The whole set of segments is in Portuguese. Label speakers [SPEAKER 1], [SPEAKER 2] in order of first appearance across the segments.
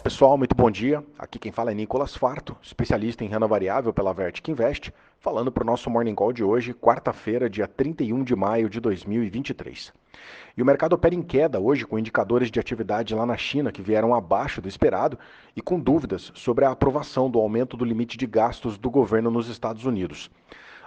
[SPEAKER 1] Fala pessoal, muito bom dia. Aqui quem fala é Nicolas Farto, especialista em renda variável pela Vertic Invest, falando para o nosso Morning Call de hoje, quarta-feira, dia 31 de maio de 2023. E o mercado opera em queda hoje com indicadores de atividade lá na China que vieram abaixo do esperado e com dúvidas sobre a aprovação do aumento do limite de gastos do governo nos Estados Unidos.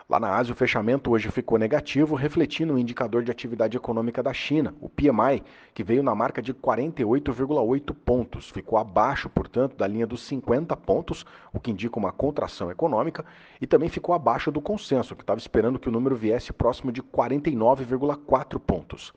[SPEAKER 1] Lá na Ásia, o fechamento hoje ficou negativo, refletindo o indicador de atividade econômica da China, o PMI, que veio na marca de 48,8 pontos. Ficou abaixo, portanto, da linha dos 50 pontos, o que indica uma contração econômica, e também ficou abaixo do consenso, que estava esperando que o número viesse próximo de 49,4 pontos.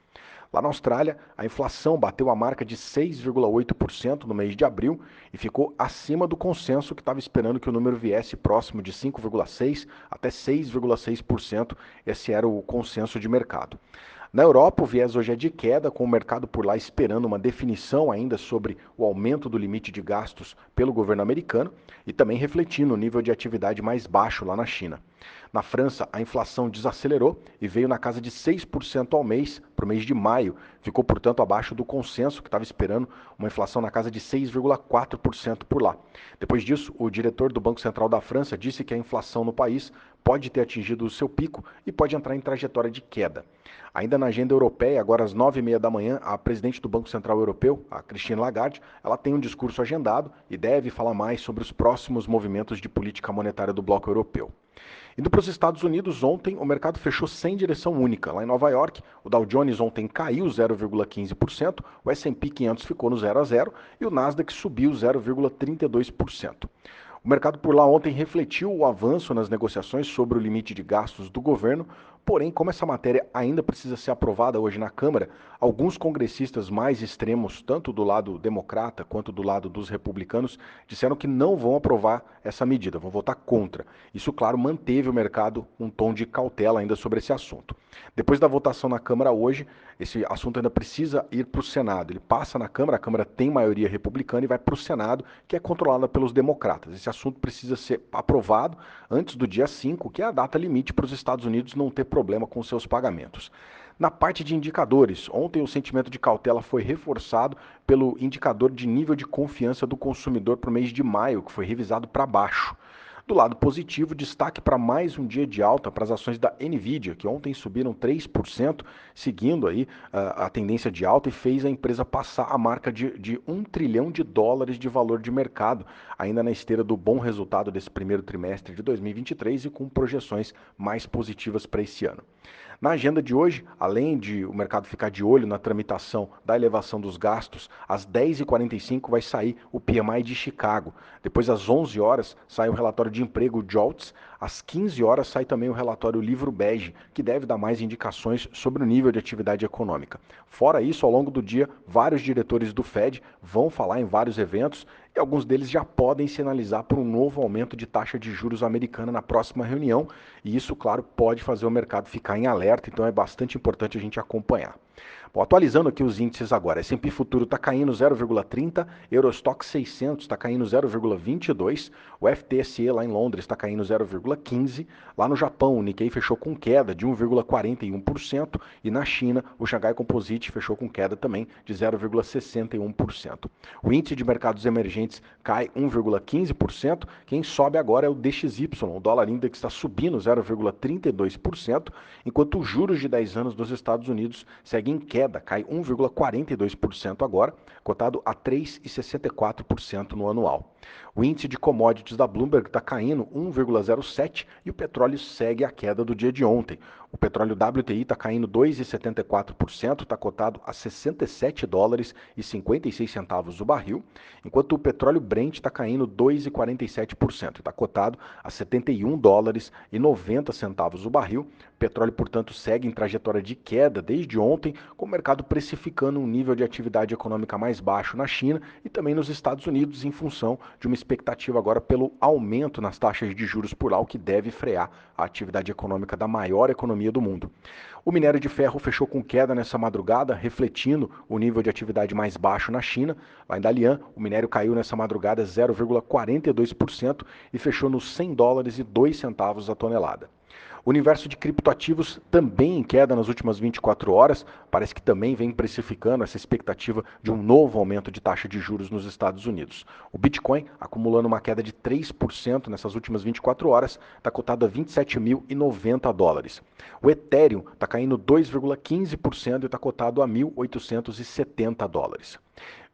[SPEAKER 1] Lá na Austrália, a inflação bateu a marca de 6,8% no mês de abril e ficou acima do consenso que estava esperando que o número viesse próximo de 5,6% até 6,6%. Esse era o consenso de mercado. Na Europa, o viés hoje é de queda, com o mercado por lá esperando uma definição ainda sobre o aumento do limite de gastos pelo governo americano e também refletindo o nível de atividade mais baixo lá na China. Na França, a inflação desacelerou e veio na casa de 6% ao mês para o mês de maio. Ficou, portanto, abaixo do consenso que estava esperando uma inflação na casa de 6,4% por lá. Depois disso, o diretor do Banco Central da França disse que a inflação no país pode ter atingido o seu pico e pode entrar em trajetória de queda. Ainda na agenda europeia, agora às 9h30 da manhã, a presidente do Banco Central Europeu, a Christine Lagarde, ela tem um discurso agendado e deve falar mais sobre os próximos movimentos de política monetária do bloco europeu. Indo para os Estados Unidos, ontem o mercado fechou sem direção única. Lá em Nova York, o Dow Jones ontem caiu 0,15%, o S&P 500 ficou no 0 a 0 e o Nasdaq subiu 0,32%. O mercado por lá ontem refletiu o avanço nas negociações sobre o limite de gastos do governo, porém, como essa matéria ainda precisa ser aprovada hoje na Câmara, alguns congressistas mais extremos, tanto do lado democrata quanto do lado dos republicanos, disseram que não vão aprovar essa medida, vão votar contra. Isso, claro, manteve o mercado um tom de cautela ainda sobre esse assunto. Depois da votação na Câmara hoje, esse assunto ainda precisa ir para o Senado. Ele passa na Câmara, a Câmara tem maioria republicana e vai para o Senado, que é controlada pelos democratas. Esse assunto precisa ser aprovado antes do dia 5, que é a data limite para os Estados Unidos não ter problema com seus pagamentos. Na parte de indicadores, ontem o sentimento de cautela foi reforçado pelo indicador de nível de confiança do consumidor para o mês de maio, que foi revisado para baixo. Do lado positivo, destaque para mais um dia de alta para as ações da Nvidia, que ontem subiram 3%, seguindo aí a tendência de alta e fez a empresa passar a marca de $1 trilhão de valor de mercado, ainda na esteira do bom resultado desse primeiro trimestre de 2023 e com projeções mais positivas para esse ano. Na agenda de hoje, além de o mercado ficar de olho na tramitação da elevação dos gastos, às 10h45 vai sair o PMI de Chicago. Depois, às 11 horas, sai o relatório de emprego JOLTS. Às 15 horas sai também o relatório Livro Bege, que deve dar mais indicações sobre o nível de atividade econômica. Fora isso, ao longo do dia, vários diretores do Fed vão falar em vários eventos e alguns deles já podem sinalizar por um novo aumento de taxa de juros americana na próxima reunião, e isso, claro, pode fazer o mercado ficar em alerta, então é bastante importante a gente acompanhar. Bom, atualizando aqui os índices agora, S&P Futuro está caindo 0,30, Eurostock 600 está caindo 0,22, o FTSE lá em Londres está caindo 0,15, lá no Japão o Nikkei fechou com queda de 1,41% e na China o Xangai Composite fechou com queda também de 0,61%. O índice de mercados emergentes cai 1,15%, quem sobe agora é o DXY, o dólar index está subindo 0,32%, enquanto os juros de 10 anos dos Estados Unidos seguem em queda, cai 1,42% agora, cotado a 3,64% no anual. O índice de commodities da Bloomberg está caindo 1,07% e o petróleo segue a queda do dia de ontem. O petróleo WTI está caindo 2,74%, está cotado a $60,56 o barril, enquanto o petróleo Brent está caindo 2,47%, está cotado a $71,90 o barril. O petróleo, portanto, segue em trajetória de queda desde ontem, com o mercado precificando um nível de atividade econômica mais baixo na China e também nos Estados Unidos, em função de uma expectativa agora pelo aumento nas taxas de juros por lá, o que deve frear a atividade econômica da maior economia do mundo. O minério de ferro fechou com queda nessa madrugada, refletindo o nível de atividade mais baixo na China. Lá em Dalian, o minério caiu nessa madrugada 0,42% e fechou nos $100,02 a tonelada. O universo de criptoativos também em queda nas últimas 24 horas, parece que também vem precificando essa expectativa de um novo aumento de taxa de juros nos Estados Unidos. O Bitcoin, acumulando uma queda de 3% nessas últimas 24 horas, está cotado a 27.090 dólares. O Ethereum está caindo 2,15% e está cotado a 1.870 dólares.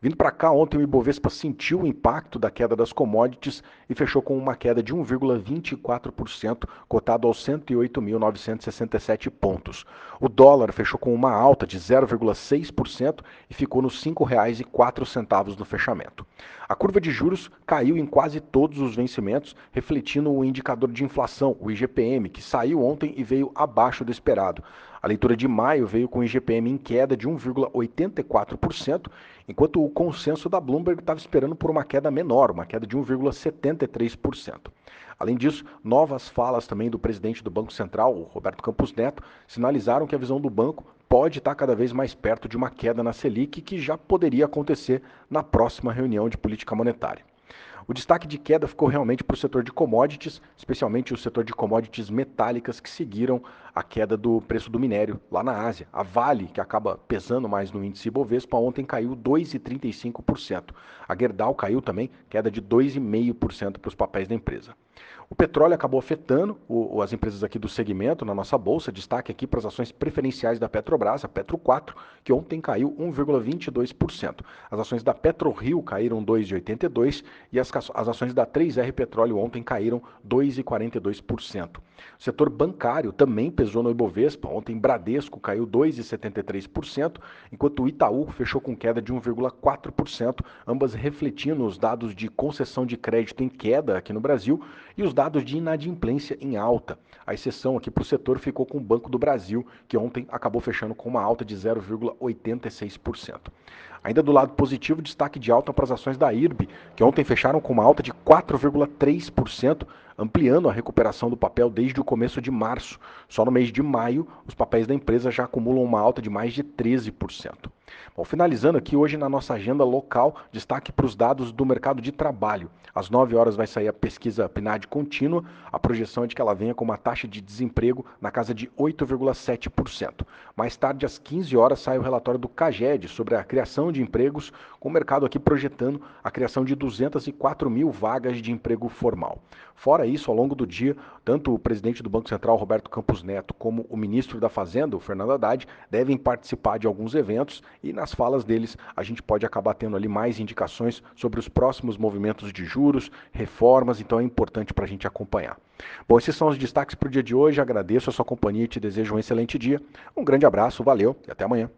[SPEAKER 1] Vindo para cá, ontem o Ibovespa sentiu o impacto da queda das commodities e fechou com uma queda de 1,24%, cotado aos 108.967 pontos. O dólar fechou com uma alta de 0,6% e ficou nos R$ 5,04 no fechamento. A curva de juros caiu em quase todos os vencimentos, refletindo o indicador de inflação, o IGPM, que saiu ontem e veio abaixo do esperado. A leitura de maio veio com o IGPM em queda de 1,84%, enquanto o consenso da Bloomberg estava esperando por uma queda menor, uma queda de 1,73%. Além disso, novas falas também do presidente do Banco Central, o Roberto Campos Neto, sinalizaram que a visão do banco pode estar cada vez mais perto de uma queda na Selic, que já poderia acontecer na próxima reunião de política monetária. O destaque de queda ficou realmente para o setor de commodities, especialmente o setor de commodities metálicas que seguiram a queda do preço do minério lá na Ásia. A Vale, que acaba pesando mais no índice Ibovespa, ontem caiu 2,35%. A Gerdau caiu também, queda de 2,5% para os papéis da empresa. O petróleo acabou afetando as empresas aqui do segmento na nossa bolsa, destaque aqui para as ações preferenciais da Petrobras, a Petro 4, que ontem caiu 1,22%. As ações da PetroRio caíram 2,82% e as ações da 3R Petróleo ontem caíram 2,42%. O setor bancário também pesou no Ibovespa, ontem Bradesco caiu 2,73%, enquanto o Itaú fechou com queda de 1,4%, ambas refletindo os dados de concessão de crédito em queda aqui no Brasil e os dados de inadimplência em alta. A exceção aqui para o setor ficou com o Banco do Brasil, que ontem acabou fechando com uma alta de 0,86%. Ainda do lado positivo, destaque de alta para as ações da IRB, que ontem fecharam com uma alta de 4,3%, ampliando a recuperação do papel desde o começo de março. Só no mês de maio, os papéis da empresa já acumulam uma alta de mais de 13%. Bom, finalizando aqui hoje na nossa agenda local, destaque para os dados do mercado de trabalho. Às 9 horas vai sair a pesquisa PNAD contínua, a projeção é de que ela venha com uma taxa de desemprego na casa de 8,7%. Mais tarde, às 15 horas, sai o relatório do CAGED sobre a criação de empregos, com o mercado aqui projetando a criação de 204 mil vagas de emprego formal. Fora isso, ao longo do dia, tanto o presidente do Banco Central, Roberto Campos Neto, como o ministro da Fazenda, o Fernando Haddad, devem participar de alguns eventos e nas falas deles a gente pode acabar tendo ali mais indicações sobre os próximos movimentos de juros, reformas, então é importante para a gente acompanhar. Bom, esses são os destaques para o dia de hoje, agradeço a sua companhia e te desejo um excelente dia. Um grande abraço, valeu e até amanhã.